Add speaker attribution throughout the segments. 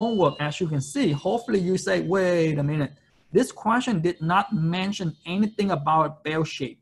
Speaker 1: homework, as you can see, hopefully you say, wait a minute, this question did not mention anything about bell shape.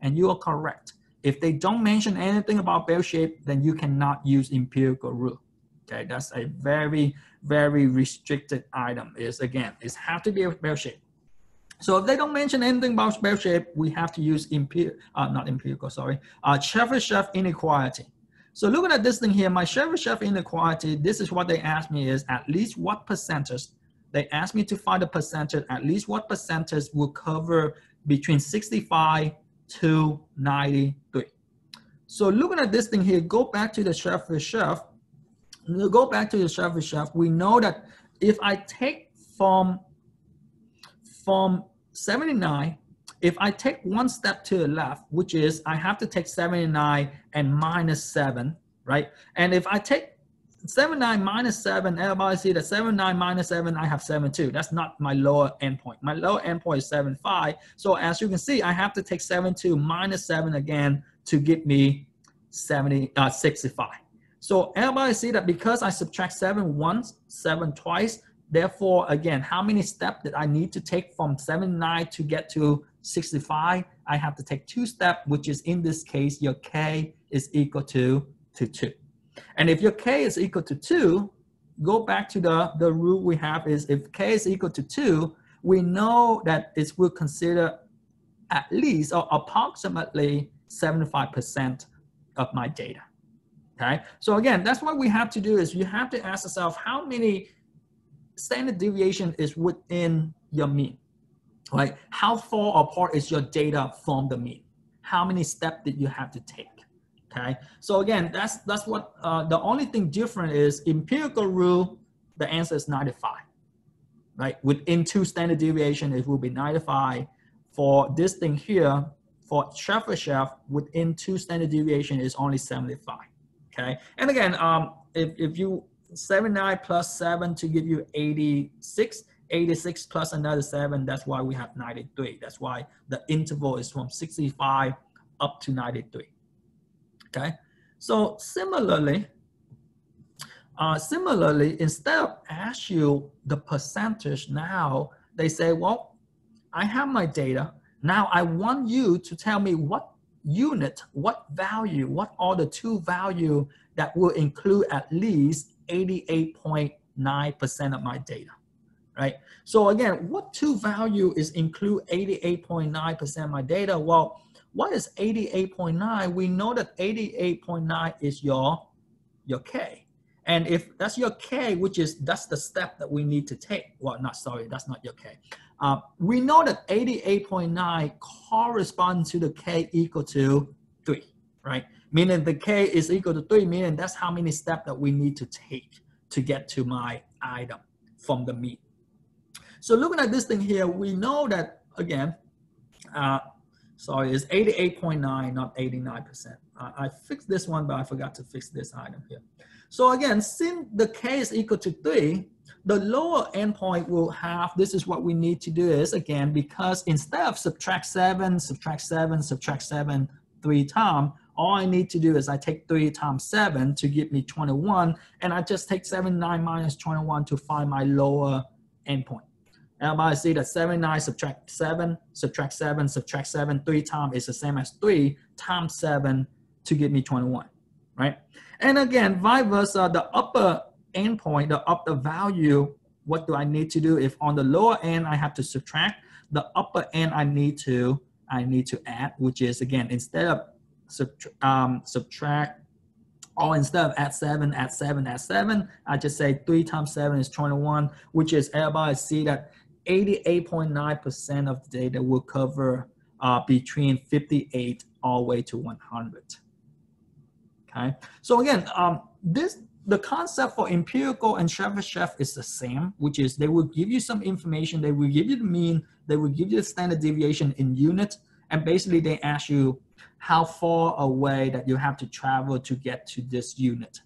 Speaker 1: And you are correct. If they don't mention anything about bell shape, then you cannot use empirical rule. Okay, that's a very, very restricted item. Is again, it has to be a bell shape. So if they don't mention anything about bell shape, we have to use Chebyshev inequality. So looking at this thing here, my Chebyshev inequality, this is what they asked me is at least what percentage. They asked me to find a percentage, at least what percentage will cover between 65 to 93. So looking at this thing here, go back to the Chebyshev. Go back to the Chebyshev. We know that if I take from 79, if I take one step to the left, which is I have to take 79 and minus 7, right? And if I take 79 minus 7, everybody see that 79 minus 7, I have 72. That's not my lower endpoint. My lower endpoint is 75. So as you can see, I have to take 72 minus 7 again to give me 65. So everybody see that because I subtract 7 once, 7 twice, therefore, again, how many steps did I need to take from 79 to get to 65? I have to take 2 steps, which is in this case, your K is equal to 2. And if your K is equal to 2, go back to the rule we have is if K is equal to 2, we know that it will consider at least or approximately 75% of my data. Okay, so again, that's what we have to do is you have to ask yourself how many standard deviation is within your mean, right? How far apart is your data from the mean? How many steps did you have to take? Okay, so again, that's what the only thing different is empirical rule. The answer is 95, right? Within 2 standard deviation, it will be 95. For this thing here, for Chebyshev, within 2 standard deviation is only 75. Okay, and again, if you 79 plus 7 to give you 86, 86 plus another 7, that's why we have 93. That's why the interval is from 65 up to 93. Okay, so similarly, instead of ask you the percentage, now they say, well, I have my data. Now I want you to tell me what unit, what value, what are the 2 values that will include at least 88.9% of my data, right? So again, what 2 value is include 88.9% of my data? Well, what is 88.9? We know that 88.9 is your K. And if that's your K, that's the step that we need to take. Well, that's not your K. We know that 88.9 corresponds to the K equal to 3, right? Meaning the K is equal to 3, meaning that's how many steps that we need to take to get to my item from the mean. So looking at this thing here, we know that, again, it's 88.9, not 89%. I fixed this one, but I forgot to fix this item here. So again, since the K is equal to 3, the lower endpoint will have, this is what we need to do is, again, because instead of subtract 7, 3 times, all I need to do is I take 3 times 7 to give me 21, and I just take 79 minus 21 to find my lower endpoint. Everybody see that 79 subtract 7, 3 times is the same as 3 times 7 to give me 21, right? And again, vice versa, the upper endpoint, the upper value, what do I need to do? If on the lower end I have to subtract, the upper end I need to add, which is again, instead of subtract, or instead of add 7, I just say 3 times 7 is 21, which is everybody see that 88.9% of the data will cover between 58 all the way to 100. Okay, so again, the concept for empirical and Chebyshev is the same, which is they will give you some information, they will give you the mean, they will give you the standard deviation in units, and basically they ask you how far away that you have to travel to get to this unit.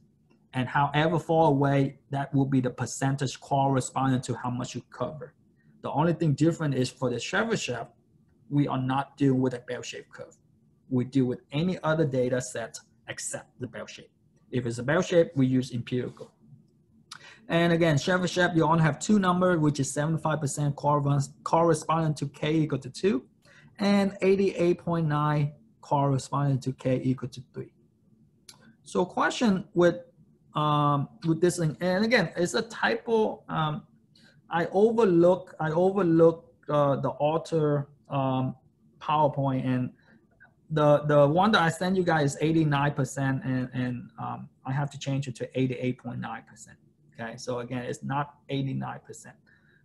Speaker 1: And however far away, that will be the percentage corresponding to how much you cover. The only thing different is for the Chebyshev, we are not dealing with a bell-shaped curve. We deal with any other data set except the bell shape. If it's a bell shape, we use empirical. And again, Chebyshev, you only have two numbers, which is 75% corresponding to k equal to 2, and 88.9 corresponding to k equal to 3. So question with this thing, and again, it's a typo. I overlook the author PowerPoint, and the one that I sent you guys is 89%, and I have to change it to 88.9%. Okay, so again, it's not 89%.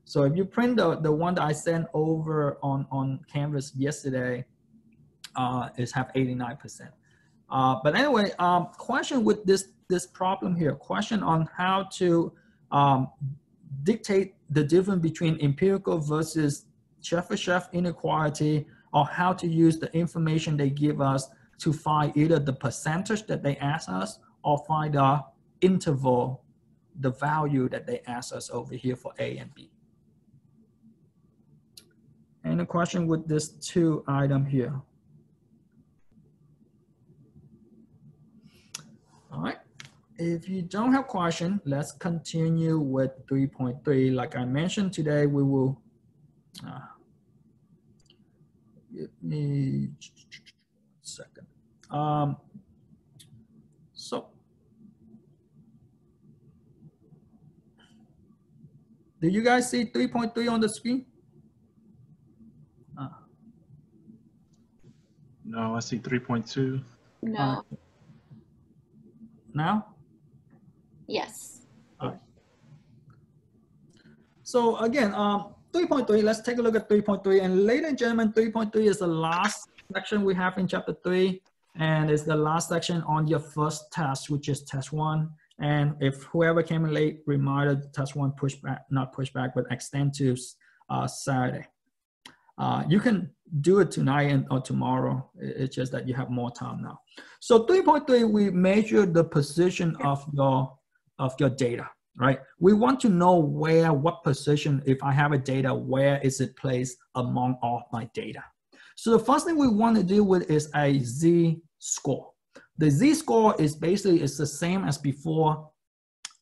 Speaker 1: So if you print the one that I sent over on Canvas yesterday, is have 89%. But anyway, question with this problem here, question on how to dictate the difference between empirical versus Chebyshev inequality, or how to use the information they give us to find either the percentage that they ask us or find the interval, the value that they ask us over here for A and B. Any question with this two item here? All right. If you don't have question, let's continue with 3.3. Like I mentioned today, we will give me a second. So do you guys see 3.3 on the screen?
Speaker 2: No, I see 3.2.
Speaker 3: No.
Speaker 1: Now?
Speaker 3: Yes.
Speaker 1: So again, 3.3, let's take a look at 3.3. And ladies and gentlemen, 3.3 is the last section we have in chapter 3. And it's the last section on your first test, which is test 1. And if whoever came in late, reminder, test 1 push back, not push back, but extend to Saturday. You can do it tonight or tomorrow. It's just that you have more time now. So 3.3, we measure the position of your data, right? We want to know what position, if I have a data, where is it placed among all my data? So the first thing we want to deal with is a Z-score. The Z-score is basically, it's the same as before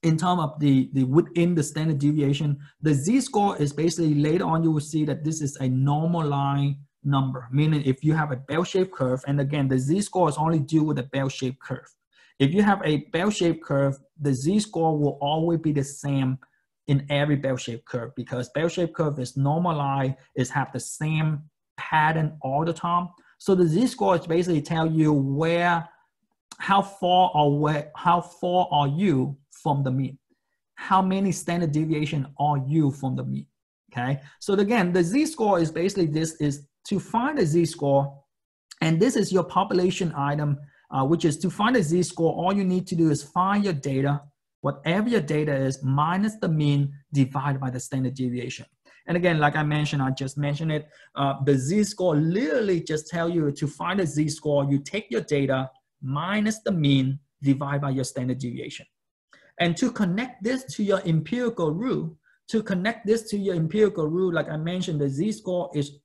Speaker 1: in terms of the within the standard deviation. The Z-score is basically, later on you will see that this is a normalized number, meaning if you have a bell-shaped curve, and again, the Z-score is only due with a bell-shaped curve. If you have a bell-shaped curve, the Z-score will always be the same in every bell-shaped curve, because bell-shaped curve is normalized, is have the same pattern all the time. So the Z-score is basically tell you how far are you from the mean? How many standard deviation are you from the mean? Okay, so again, the Z-score is basically, this is to find the Z-score, and this is your population item, which is to find a Z-score, all you need to do is find your data, whatever your data is, minus the mean divided by the standard deviation. And again, like I mentioned, I just mentioned it, the Z-score literally just tell you to find a Z-score, you take your data minus the mean divided by your standard deviation. And to connect this to your empirical rule, like I mentioned, the Z-score is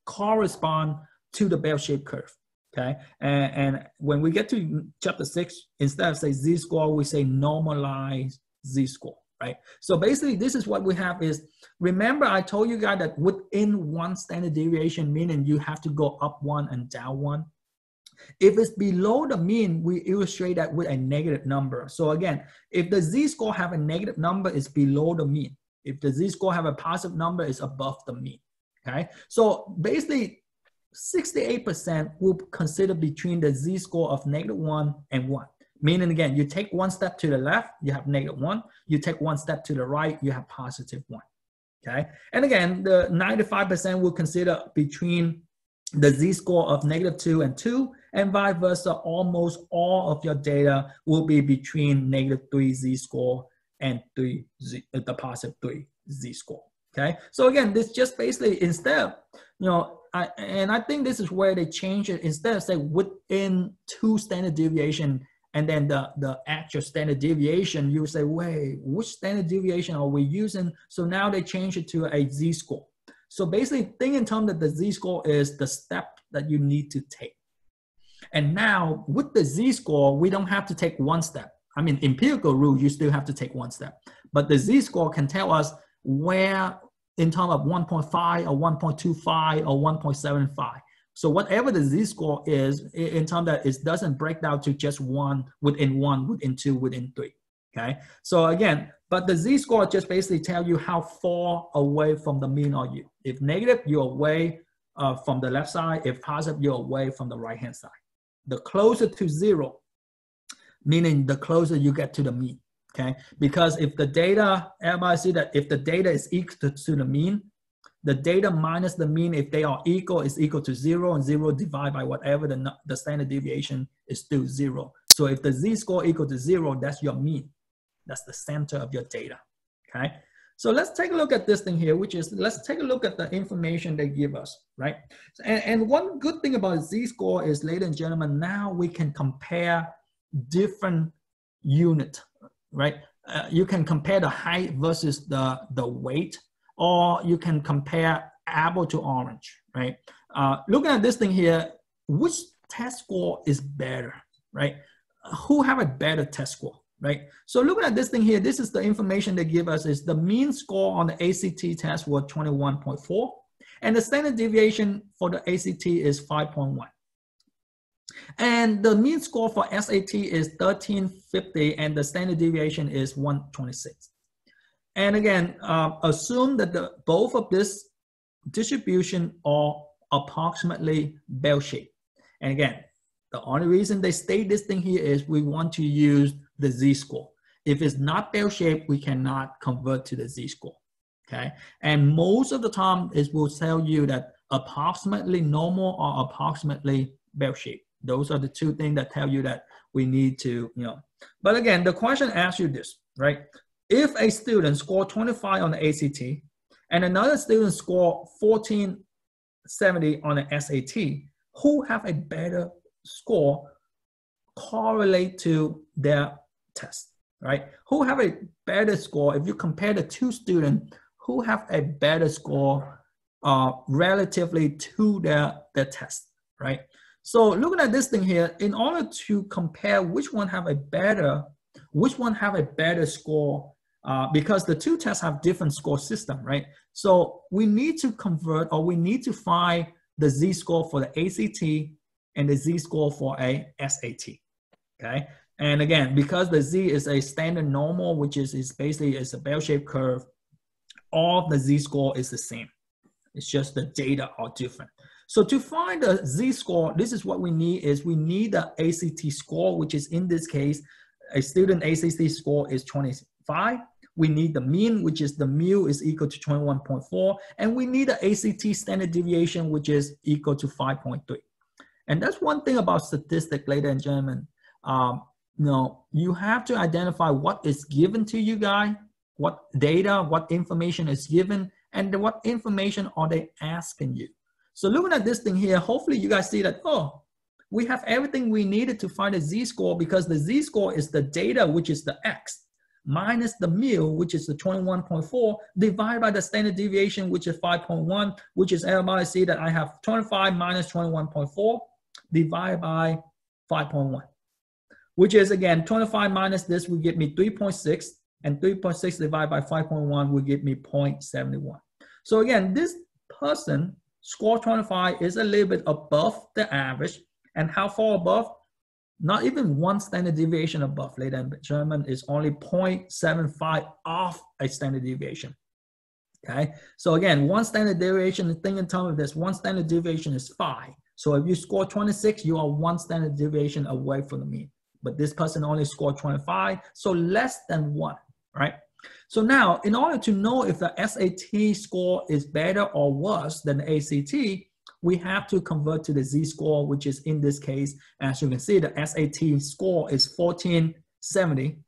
Speaker 1: correspond to the bell-shaped curve. Okay, and when we get to chapter 6, instead of say Z-score, we say normalize Z-score, right? So basically, this is what we have is, remember I told you guys that within one standard deviation, meaning you have to go up 1 and down 1. If it's below the mean, we illustrate that with a negative number. So again, if the Z-score have a negative number, it's below the mean. If the Z-score have a positive number, it's above the mean. Okay, so basically 68% will consider between the Z-score of -1 and 1. Meaning again, you take one step to the left, you have -1. You take one step to the right, you have +1. Okay, and again, the 95% will consider between the Z-score of -2 and 2, and vice versa. Almost all of your data will be between -3 Z-score and the +3 Z-score. Okay, so again, this just basically, instead of, I think this is where they change it. Instead of say within 2 standard deviation and then the actual standard deviation, you say, wait, which standard deviation are we using? So now they change it to a Z-score. So basically, think in terms that the Z-score is the step that you need to take. And now with the Z-score, we don't have to take one step. I mean, empirical rule, you still have to take one step. But the Z-score can tell us where in terms of 1.5 or 1.25 or 1.75. So whatever the Z-score is, in terms that it doesn't break down to just one, within two, within three, okay? So again, but the Z-score just basically tell you how far away from the mean are you. If negative, you're away from the left side. If positive, you're away from the right-hand side. The closer to zero, meaning the closer you get to the mean, okay? Because if the data, everybody see that if the data is equal to the mean, the data minus the mean, if they are equal, is equal to 0, and 0 divided by whatever the standard deviation is still 0. So if the Z-score equal to 0, that's your mean. That's the center of your data, okay? So let's take a look at this thing here, which is, let's take a look at the information they give us, right? And one good thing about Z-score is, ladies and gentlemen, now we can compare different unit, right? You can compare the height versus the weight, or you can compare apple to orange, right? Looking at this thing here, which test score is better, right? Who have a better test score, right? So looking at this thing here, this is the information they give us is the mean score on the ACT test was 21.4, and the standard deviation for the ACT is 5.1. And the mean score for SAT is 1350, and the standard deviation is 126. And again, assume that both of this distribution are approximately bell-shaped. And again, the only reason they state this thing here is we want to use the Z-score. If it's not bell-shaped, we cannot convert to the Z-score, okay? And most of the time, it will tell you that approximately normal or approximately bell-shaped. Those are the two things that tell you that we need to, you know. But again, the question asks you this, right? If a student scored 25 on the ACT and another student scored 1470 on the SAT, who have a better score correlate to their test, right? Who have a better score? If you compare the two students, who have a better score relatively to their test, right? So looking at this thing here, in order to compare which one have a better score, because the two tests have different score system, right? So we need to convert, or we need to find the Z-score for the ACT and the Z-score for a SAT, okay? And again, because the Z is a standard normal, which is basically a bell-shaped curve, all the Z-score is the same. It's just the data are different. So to find the Z-score, this is what we need is we need the ACT score, which is in this case, a student ACT score is 25. We need the mean, which is the mu is equal to 21.4. And we need the ACT standard deviation, which is equal to 5.3. And that's one thing about statistics, ladies and gentlemen. You know, you have to identify what is given to you guys, what data, what information is given, and what information are they asking you. So looking at this thing here, hopefully you guys see that, oh, we have everything we needed to find a Z-score, because the Z-score is the data, which is the X, minus the mu, which is the 21.4, divided by the standard deviation, which is 5.1, which is, everybody see that I have 25 minus 21.4 divided by 5.1, which is, again, 25 minus this will give me 3.6, and 3.6 divided by 5.1 will give me 0.71. So again, this person score 25 is a little bit above the average. And how far above? Not even one standard deviation above, ladies and gentlemen, is only 0.75 off a standard deviation. Okay, so again, one standard deviation, think in terms of this, one standard deviation is 5. So if you score 26, you are one standard deviation away from the mean. But this person only scored 25, so less than 1, right? So now, in order to know if the SAT score is better or worse than the ACT, we have to convert to the Z-score, which is in this case, as you can see, the SAT score is 1470.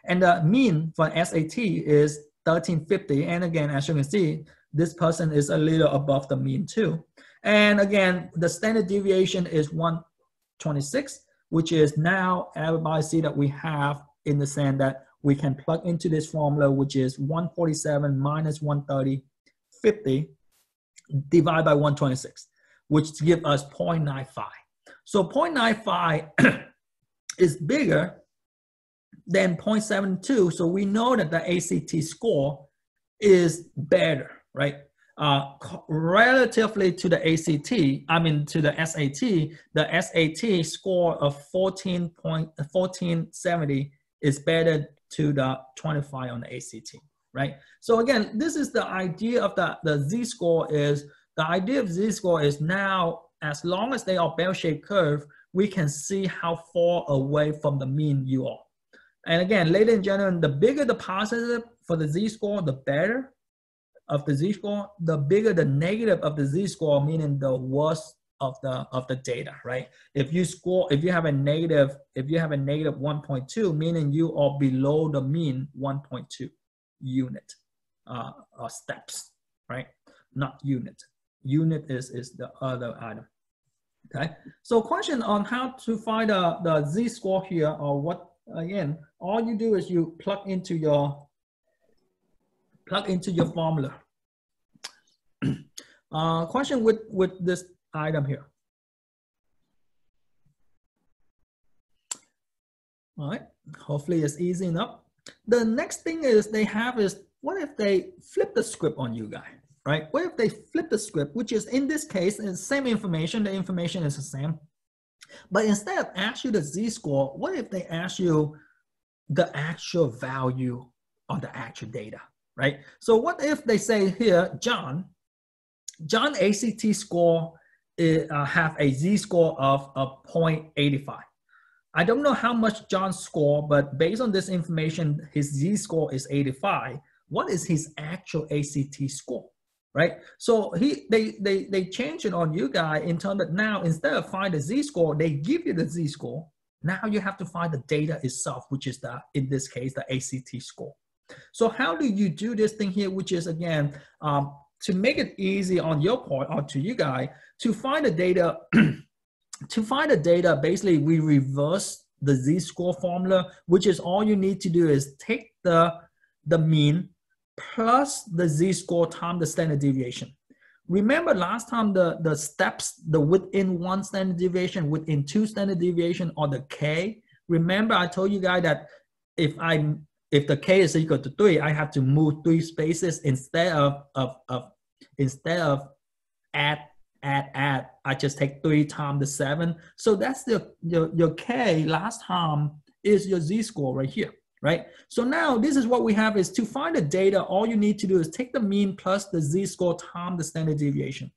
Speaker 1: And the mean for SAT is 1350. And again, as you can see, this person is a little above the mean too. And again, the standard deviation is 126, which is now everybody see that we have in the sense that we can plug into this formula, which is 147 minus 130, 50 divided by 126, which gives us 0.95. So 0.95 is bigger than 0.72. So we know that the ACT score is better, right? Relatively to the ACT, I mean to the SAT, the SAT score of 1470 is better to the 25 on the ACT, right? So again, this is the idea of the Z-score is, the idea of Z-score is now, as long as they are bell-shaped curve, we can see how far away from the mean you are. And again, ladies and gentlemen, the bigger the positive for the Z-score, the better of the Z-score. The bigger the negative of the Z-score, meaning the worst of the data, right? If you have a negative 1.2, meaning you are below the mean 1.2 unit or steps, right? Not unit. Unit is the other item. Okay. So question on how to find the Z-score here, or what, again, all you do is you plug into your formula. Question with this item here. All right, hopefully it's easy enough. The next thing is they have is, what if they flip the script on you guys, right? What if they flip the script, which is in this case, the same information, the information is the same. But instead of ask you the Z-score, what if they ask you the actual value of the actual data, right? So what if they say here, John ACT score have a Z-score of 0.85. I don't know how much John score, but based on this information, his Z-score is 85. What is his actual ACT score, right? So they change it on you guys in terms that now instead of find the Z-score, they give you the Z-score. Now you have to find the data itself, which is in this case, the ACT score. So how do you do this thing here, which is again, to make it easy on your part or to you guys to find the data, basically we reverse the Z-score formula, which is all you need to do is take the mean plus the Z-score times the standard deviation. Remember last time the steps, the within one standard deviation, within two standard deviation, or the K. Remember I told you guys that if the K is equal to 3, I have to move 3 spaces instead of add, I just take 3 times the 7. So that's your K last time is your Z-score right here, right? So now this is what we have is to find the data, all you need to do is take the mean plus the Z-score times the standard deviation.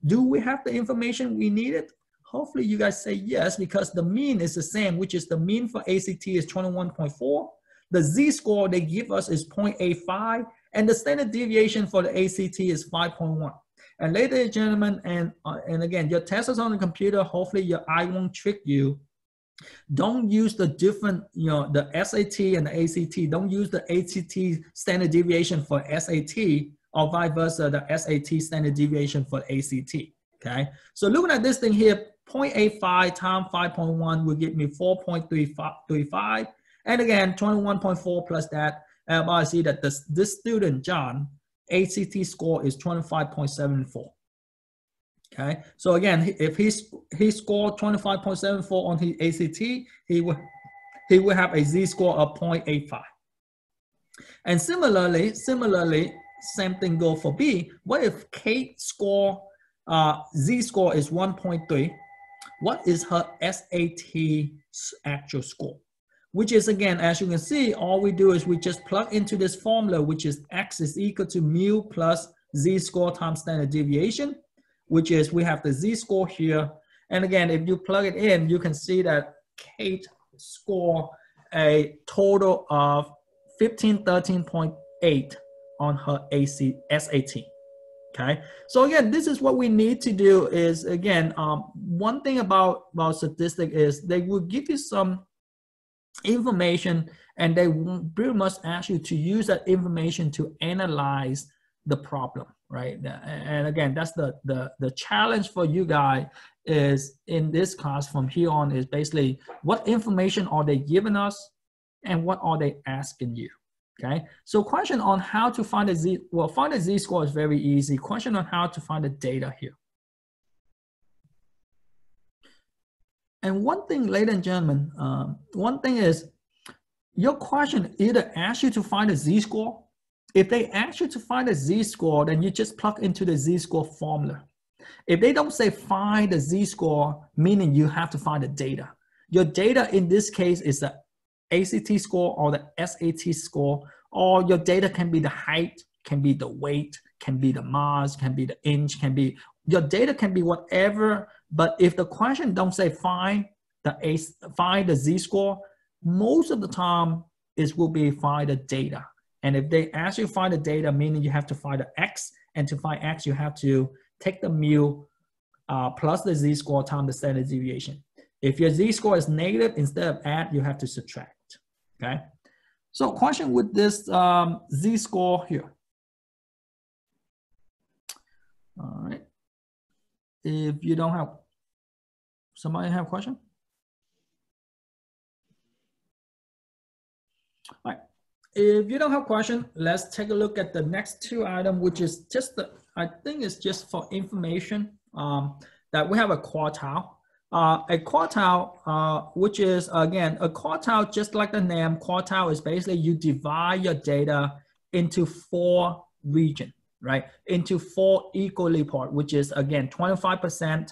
Speaker 1: Do we have the information we needed? Hopefully you guys say yes, because the mean is the same, which is the mean for ACT is 21.4. The Z-score they give us is 0.85, and the standard deviation for the ACT is 5.1. And ladies and gentlemen, and again, your test is on the computer. Hopefully your eye won't trick you. Don't use the different, the SAT and the ACT. Don't use the ACT standard deviation for SAT or vice versa, the SAT standard deviation for ACT, okay? So looking at this thing here, 0.85 times 5.1 will give me 4.35. And again, 21.4 plus that, I see that this student, John, ACT score is 25.74. Okay, so again, if he scored 25.74 on his ACT, he will have a Z-score of 0.85. And similarly, same thing go for B. What if Kate score Z-score is 1.3? What is her SAT actual score? Which is, again, as you can see, all we do is we just plug into this formula, which is X is equal to mu plus Z-score times standard deviation, which is we have the Z-score here. And again, if you plug it in, you can see that Kate scored a total of 1513.8 on her SAT. Okay, so again, this is what we need to do is, again, one thing about statistic is they will give you some information and they pretty much ask you to use that information to analyze the problem, right? And again, that's the challenge for you guys is in this class from here on is basically what information are they giving us and what are they asking you, okay? So question on how to find a find a Z-score is very easy. Question on how to find the data here. And one thing, ladies and gentlemen, one thing is your question either asks you to find a Z-score. If they ask you to find a Z-score, then you just plug into the Z-score formula. If they don't say find the Z-score, meaning you have to find the data. Your data in this case is the ACT score or the SAT score, or your data can be the height, can be the weight, can be the mass, can be the inch, can be, your data can be whatever, but if the question don't say find the Z-score, most of the time it will be find the data. And if they ask you find the data, meaning you have to find the X, and to find X, you have to take the mu plus the Z-score times the standard deviation. If your Z-score is negative, instead of add, you have to subtract, okay? So question with this Z-score here. All right. If you don't have, somebody have a question? All right. If you don't have a question, let's take a look at the next two items, which is just the, I think it's just for information that we have a quartile. A quartile, which is, again, a quartile, just like the name, quartile is basically you divide your data into 4 regions, right? Into 4 equally part, which is, again, 25%,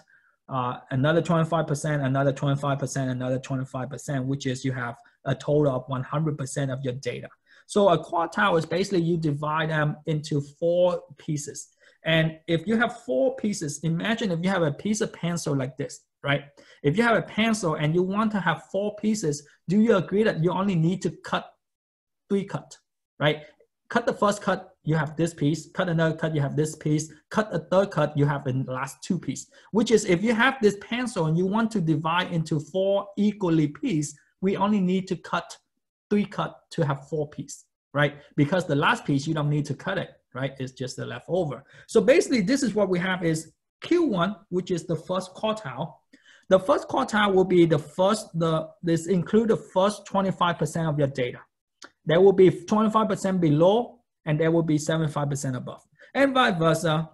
Speaker 1: another 25%, another 25%, another 25%, which is you have a total of 100% of your data. So a quartile is basically you divide them into 4 pieces. And if you have 4 pieces, imagine if you have a piece of pencil like this, right? If you have a pencil and you want to have 4 pieces, do you agree that you only need to cut 3 cuts, right? Cut the first cut, you have this piece. Cut another cut, you have this piece. Cut a third cut, you have the last 2 pieces. Which is if you have this pencil and you want to divide into 4 equally pieces, we only need to cut 3 cuts to have 4 pieces, right? Because the last piece, you don't need to cut it, right? It's just the leftover. So basically, this is what we have is Q1, which is the first quartile. The first quartile will be the first, this include the first 25% of your data. There will be 25% below, and there will be 75% above. And vice versa.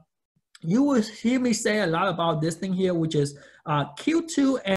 Speaker 1: You will hear me say a lot about this thing here, which is Q2 and